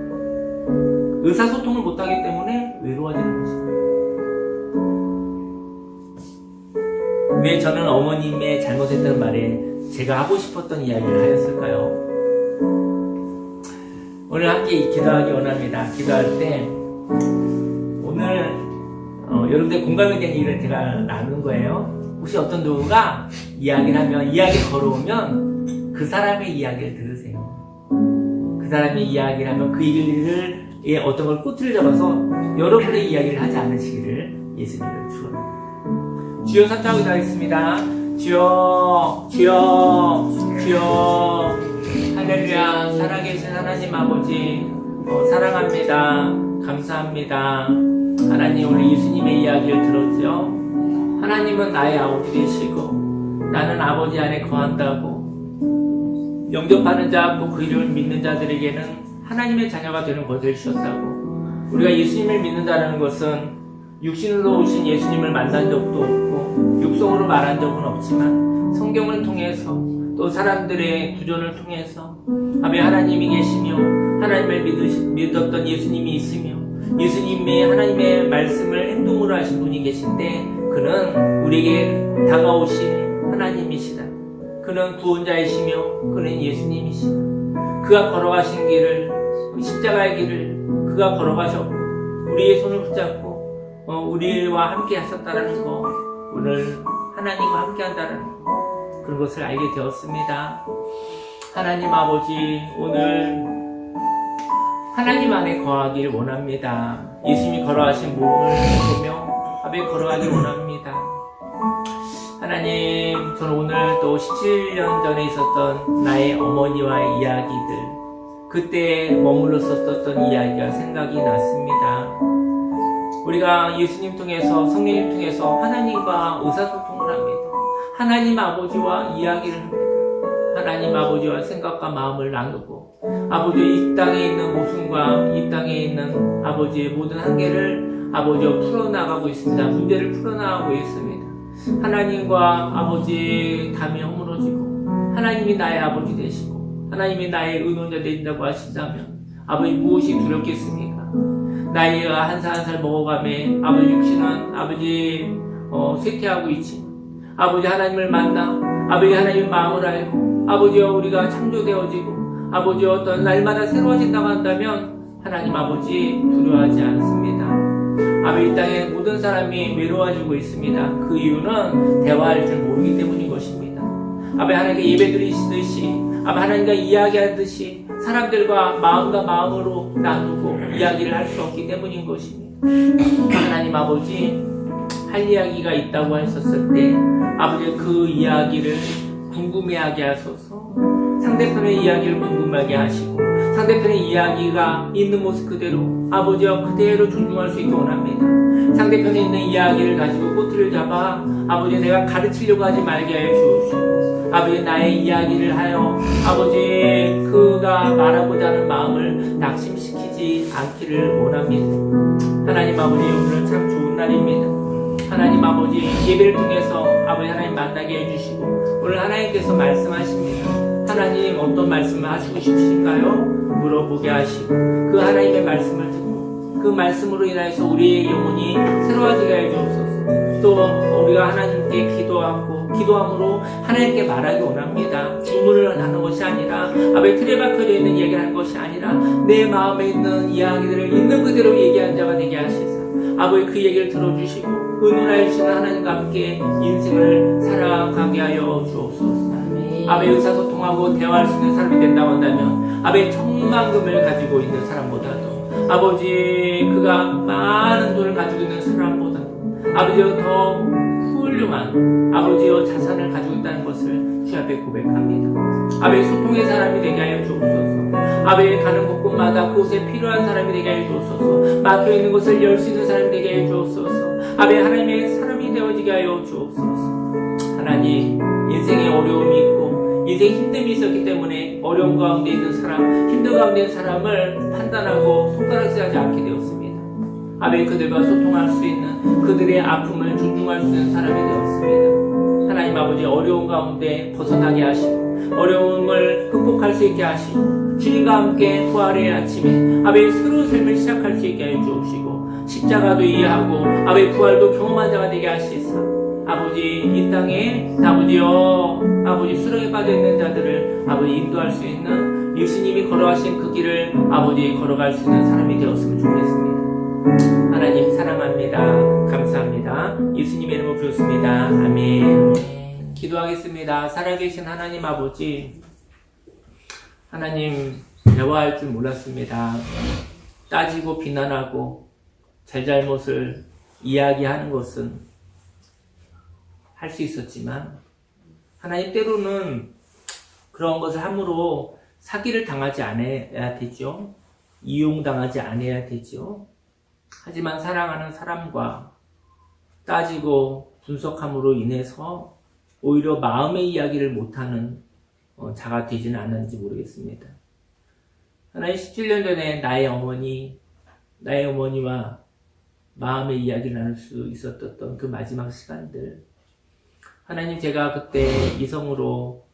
의사소통을 못하기 때문에 외로워지는 것입니다. 왜 저는 어머님의 잘못했던 말에 제가 하고 싶었던 이야기를 하였을까요? 오늘 함께 기도하기 원합니다. 기도할 때 오늘 여러분들 공감에 대한 얘기를 제가 나눈 거예요. 혹시 어떤 누구가 이야기를 하면, 이야기 걸어오면 그 사람의 이야기를 들으세요. 그 사람이 이야기를 하면 그 얘기를 어떤 걸 꼬투리를 잡아서 여러분의 이야기를 하지 않으시기를 예수님을 축원합니다. 주여 선포하고 기도하겠습니다. 주여, 주여, 주여. 할렐루야. 살아계신 하나님 아버지, 사랑합니다. 감사합니다. 하나님, 우리 예수님의 이야기를 들었죠? 하나님은 나의 아버지 되시고 나는 아버지 안에 거한다고, 영접하는 자, 그 이름을 믿는 자들에게는 하나님의 자녀가 되는 것을 주셨다고. 우리가 예수님을 믿는다는 것은 육신으로 오신 예수님을 만난 적도 없고 육성으로 말한 적은 없지만 성경을 통해서 또 사람들의 구전을 통해서 아베 하나님이 계시며 하나님을 믿었던 예수님이 있으며 예수님이 하나님의 말씀을 행동으로 하신 분이 계신데, 그는 우리에게 다가오신 하나님이시다. 그는 구원자이시며 그는 예수님이시다. 그가 걸어가신 길을, 십자가의 길을 그가 걸어가셨고 우리의 손을 붙잡고 우리와 함께 하셨다는 거, 오늘 하나님과 함께 한다는 거, 그런 것을 알게 되었습니다. 하나님 아버지, 오늘 하나님 안에 거하기를 원합니다. 예수님이 걸어가신 몸을 보며 앞에 걸어가길 원합니다. 하나님, 저는 오늘 또 17년 전에 있었던 나의 어머니와의 이야기들, 그때 머물렀었던 이야기가 생각이 났습니다. 우리가 예수님 통해서, 성령님 통해서 하나님과 의사소통을 합니다. 하나님 아버지와 이야기를 합니다. 하나님 아버지와 생각과 마음을 나누고, 아버지의 이 땅에 있는 모순과 이 땅에 있는 아버지의 모든 한계를 아버지와 풀어나가고 있습니다. 문제를 풀어나가고 있습니다. 하나님과 아버지의 담이 허물어지고 하나님이 나의 아버지 되시고 하나님이 나의 의논자 되신다고 하신다면 아버지 무엇이 두렵겠습니까? 나이가 한 살 한 살 먹어가며 아버지 육신은 아버지 쇠퇴하고 있지만 아버지 하나님을 만나 아버지 하나님의 마음을 알고 아버지와 우리가 창조되어지고 아버지 어떤 날마다 새로워진다고 한다면 하나님 아버지 두려워하지 않습니다. 아버지 이 땅에 모든 사람이 외로워지고 있습니다. 그 이유는 대화할 줄 모르기 때문인 것입니다. 아버지 하나님께 예배드리시듯이 아버지 하나님과 이야기하듯이 사람들과 마음과 마음으로 나누고 이야기를 할 수 없기 때문인 것입니다. 하나님 아버지, 할 이야기가 있다고 하셨을 때 아버지 그 이야기를 궁금해하게 하소서. 상대편의 이야기를 궁금하게 하시고 상대편의 이야기가 있는 모습 그대로 아버지와 그대로 존중할 수 있게 원합니다. 상대편에 있는 이야기를 가지고 꼬투리를 잡아 아버지 내가 가르치려고 하지 말게 하여 주옵시고 아버지 나의 이야기를 하여 아버지 그가 말하고자 하는 마음을 낙심시키지 않기를 원합니다. 하나님 아버지, 오늘은 참 좋은 날입니다. 하나님 아버지, 예배를 통해서 아버지 하나님 만나게 해주시고 오늘 하나님께서 말씀하십니다. 하나님 어떤 말씀을 하시고 싶으신가요? 물어보게 하시고 그 하나님의 말씀을 듣고 그 말씀으로 인하여서 우리의 영혼이 새로워지게 해주옵소서. 또 우리가 하나님께 기도함으로 하나님께 말하기 원합니다. 주문을 하는 것이 아니라 아버지 틀에 박혀져 있는 얘기를 하는 것이 아니라 내 마음에 있는 이야기들을 있는 그대로 얘기한 자가 되게 하시사 아버지 그 얘기를 들어주시고 은혜하여 주시는 하나님과 함께 인생을 살아가게 하여 주옵소서. 아버지 의사소통하고 대화할 수 있는 사람이 된다고 한다면 아버지 천만금을 가지고 있는 사람보다도 아버지 그가 많은 돈을 가지고 있는 사람보다도 아버지와 더 훌륭한 아버지와 자산을 가지고 있다는 것을 주 앞에 고백합니다. 아버지 소통의 사람이 되게 하여 주옵소서. 아버지 가는 곳곳마다 그곳에 필요한 사람이 되게 하여 주옵소서. 막혀있는 것을 열 수 있는 사람이 되게 하여 주옵소서. 아버지 하나님의 사람이 되어지게 하여 주옵소서. 하나님, 인생에 어려움이 있고 인생 힘듦이 있었기 때문에 어려움 가운데 있는 사람, 힘든 가운데 있는 사람을 판단하고 손가락질하지 않게 되었습니다. 아버지 그들과 소통할 수 있는 그들의 아픔을 존중할 수 있는 사람이 되었습니다. 하나님 아버지, 어려움 가운데 벗어나게 하시고 어려움을 극복할 수 있게 하시고 주님과 함께 부활의 아침에 아버지 새로운 삶을 시작할 수 있게 해 주옵시고 십자가도 이해하고 아버지 부활도 경험한 자가 되게 하시사 아버지 이 땅에 아버지 수렁에 빠져있는 자들을 아버지 인도할 수 있는 예수님이 걸어가신 그 길을 아버지 걸어갈 수 있는 사람이 되었으면 좋겠습니다. 하나님 사랑합니다. 감사합니다. 예수님의 이름으로 부르습니다. 아멘. 기도하겠습니다. 살아계신 하나님 아버지, 하나님 대화할 줄 몰랐습니다. 따지고 비난하고 잘잘못을 이야기하는 것은 할 수 있었지만 하나님 때로는 그런 것을 함부로 사기를 당하지 않아야 되죠. 이용당하지 않아야 되죠. 하지만 사랑하는 사람과 따지고 분석함으로 인해서 오히려 마음의 이야기를 못하는 자가 되지는 않았는지 모르겠습니다. 하나님 17년 전에 나의 어머니와 마음의 이야기를 나눌 수 있었던 그 마지막 시간들, 하나님 제가 그때 이성으로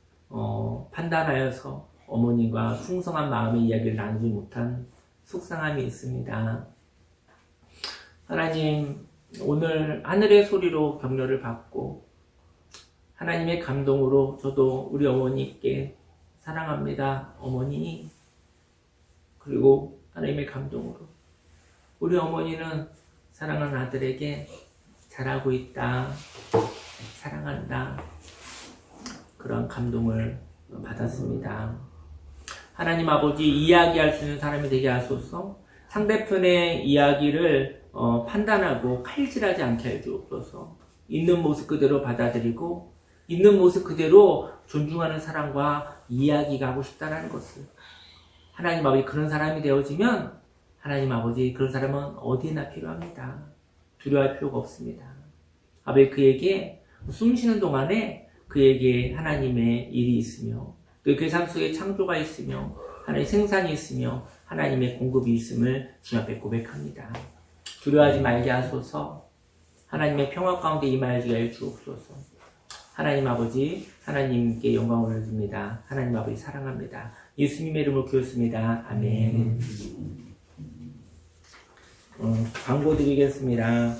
판단하여서 어머님과 풍성한 마음의 이야기를 나누지 못한 속상함이 있습니다. 하나님, 오늘 하늘의 소리로 격려를 받고 하나님의 감동으로 저도 우리 어머니께 사랑합니다, 어머니. 그리고 하나님의 감동으로 우리 어머니는 사랑하는 아들에게 잘하고 있다, 사랑한다, 그런 감동을 받았습니다. 하나님 아버지, 이야기할 수 있는 사람이 되게 하소서. 상대편의 이야기를 판단하고 칼질하지 않게 해 주옵소서. 있는 모습 그대로 받아들이고 있는 모습 그대로 존중하는 사람과 이야기가 하고 싶다는 것을, 하나님 아버지, 그런 사람이 되어지면 하나님 아버지, 그런 사람은 어디나 필요합니다. 두려워할 필요가 없습니다. 아버지, 그에게 숨 쉬는 동안에 그에게 하나님의 일이 있으며 또 그 삶 속에 창조가 있으며 하나님의 생산이 있으며 하나님의 공급이 있음을 주님 앞에 고백합니다. 두려워하지 말게 하소서. 하나님의 평화 가운데 임하게 하여 주옵소서. 하나님 아버지, 하나님께 영광을 올려줍니다. 하나님 아버지 사랑합니다. 예수님의 이름으로 기도했습니다. 아멘. 광고 드리겠습니다.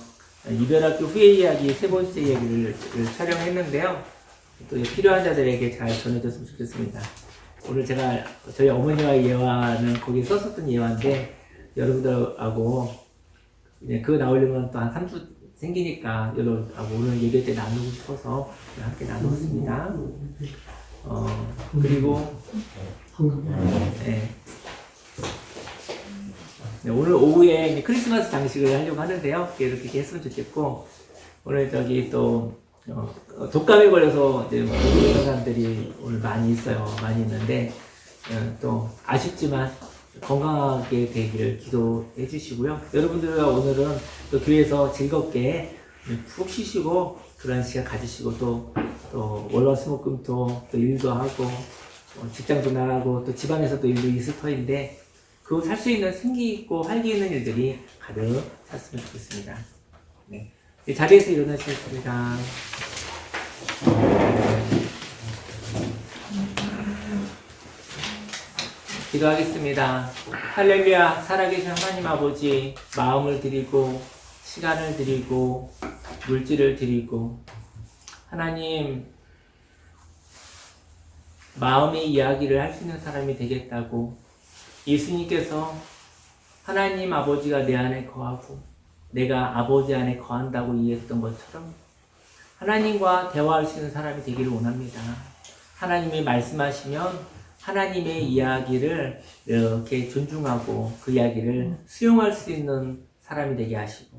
이별학교 후의 이야기 세 번째 이야기를 촬영했는데요. 또 필요한 자들에게 잘 전해졌으면 좋겠습니다. 오늘 제가 저희 어머니와의 예화는 거기에 썼었던 예화인데, 여러분들하고 그거 나오려면 또 한 3주 생기니까 여러분하고 오늘 예배 때 나누고 싶어서 함께 나누었습니다. 그리고 네, 오늘 오후에 이제 크리스마스 장식을 하려고 하는데요. 이렇게 했으면 좋겠고, 오늘 또 독감에 걸려서 이제 그런 사람들이 오늘 많이 있어요. 많이 있는데 또 아쉽지만 건강하게 되기를 기도해 주시고요. 여러분들과 오늘은 또 교회에서 즐겁게 푹 쉬시고 그런 시간 가지시고 또 월화수목금토 또 일도 하고 직장도 나가고 또 집안에서도 일도 있을 터인데, 그 살 수 있는 생기 있고 활기 있는 일들이 가득 찼으면 좋겠습니다. 네. 자리에서 일어나시겠습니다. 기도하겠습니다. 할렐루야. 살아계신 하나님 아버지, 마음을 드리고 시간을 드리고 물질을 드리고, 하나님 마음의 이야기를 할 수 있는 사람이 되겠다고 예수님께서 하나님 아버지가 내 안에 거하고 내가 아버지 안에 거한다고 이해했던 것처럼 하나님과 대화할 수 있는 사람이 되기를 원합니다. 하나님이 말씀하시면 하나님의 이야기를 이렇게 존중하고 그 이야기를 수용할 수 있는 사람이 되게 하시고,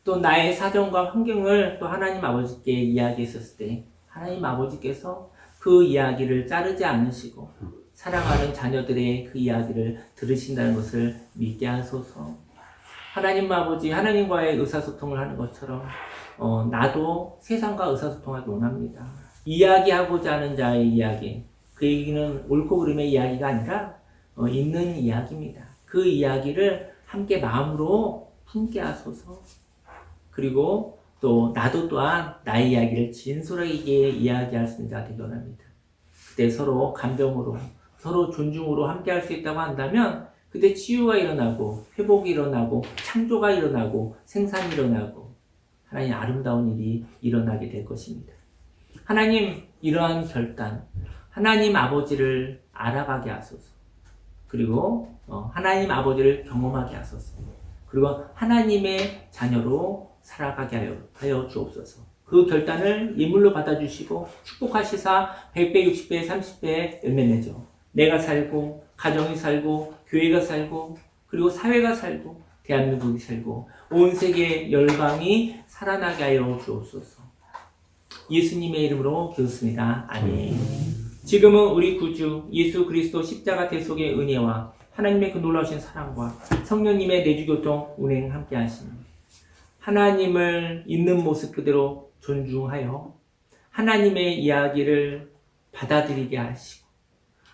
또 나의 사정과 환경을 또 하나님 아버지께 이야기했었을 때 하나님 아버지께서 그 이야기를 자르지 않으시고 사랑하는 자녀들의 그 이야기를 들으신다는 것을 믿게 하소서. 하나님 아버지, 하나님과의 의사소통을 하는 것처럼 나도 세상과 의사소통하기 원합니다. 이야기하고자 하는 자의 이야기, 그 얘기는 옳고 그름의 이야기가 아니라 있는 이야기입니다. 그 이야기를 함께 마음으로 품게 하소서. 그리고 또 나도 또한 나의 이야기를 진솔하게 이야기할 수 있는 자가 되기 원합니다. 그때 서로 감정으로, 서로 존중으로 함께 할 수 있다고 한다면 그때 치유가 일어나고 회복이 일어나고 창조가 일어나고 생산이 일어나고 하나님 아름다운 일이 일어나게 될 것입니다. 하나님, 이러한 결단, 하나님 아버지를 알아가게 하소서. 그리고 하나님 아버지를 경험하게 하소서. 그리고 하나님의 자녀로 살아가게 하여 주옵소서. 그 결단을 예물로 받아주시고 축복하시사 100배, 60배, 30배 열매 내죠. 내가 살고, 가정이 살고, 교회가 살고, 그리고 사회가 살고, 대한민국이 살고, 온 세계 열방이 살아나게 하여 주옵소서. 예수님의 이름으로 기도했습니다. 아멘. 지금은 우리 구주 예수 그리스도 십자가 대속의 은혜와 하나님의 그 놀라우신 사랑과 성령님의 내주교통 운행 함께 하시며 하나님을 있는 모습 그대로 존중하여 하나님의 이야기를 받아들이게 하시고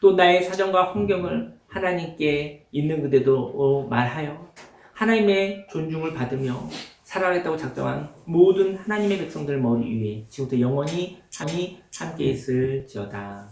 또 나의 사정과 환경을 하나님께 있는 그대로 말하여 하나님의 존중을 받으며 살아가겠다고 작정한 모든 하나님의 백성들 머리 위에 지금부터 영원히 함께 있을지어다.